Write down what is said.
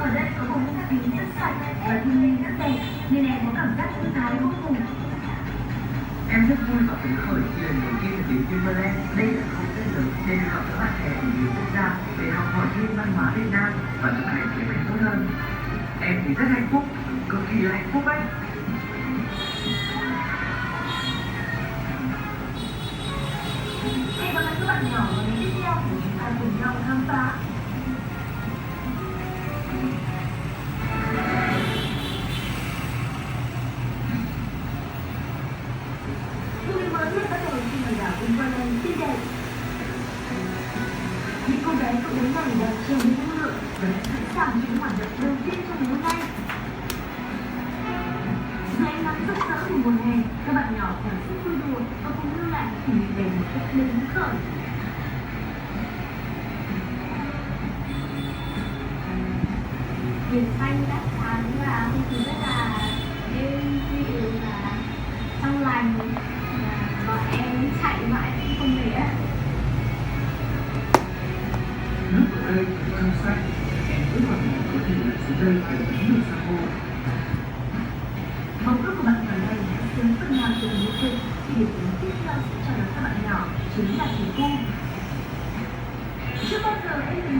Ở đây có bầu không khí rất sạch và thiên nhiên rất đẹp nên em có cảm giác thư thái vô cùng. Em rất vui và phấn khởi khi lần đầu tiên được đến Timberland. Đây là không gian lớn để được gặp các bạn trẻ từ nhiều quốc gia để học hỏi thêm văn hóa Việt Nam và thực hành kế hoạch tốt hơn. Em thì rất hạnh phúc, cực kỳ là hạnh phúc ấy. Hẹn gặp lại các bạn nhỏ ở những tiếp theo để chúng ta cùng nhau khám phá. Vui mới nhất bắt đầu khi mà đảo Timberland xinh đẹp. Những cô bé cậu bé này đang treo lên năng lượng và đã sẵn sàng cho những hoạt động đầu tiên trong ngày hôm nay. Dưới ánh nắng rực rỡ của mùa hè, các bạn nhỏ còn sức vui đùa và cùng lưu lại kỷ niệm đẹp một cách đầy hứng khởi. Biển xanh đã sáng và không khí rất là êm dịu và trong lành, và bọn em chạy mãi cũng không mệt á. Nước ở đây trong xanh, em rất là mong có thể là xuống đây để uống được san hô. Mong ước của bạn nhỏ này hãy sớm phần nào từ hiện thực thì điều tính tiếp theo sẽ chào đón các bạn nhỏ chính là thầy cô. Chưa bao giờ em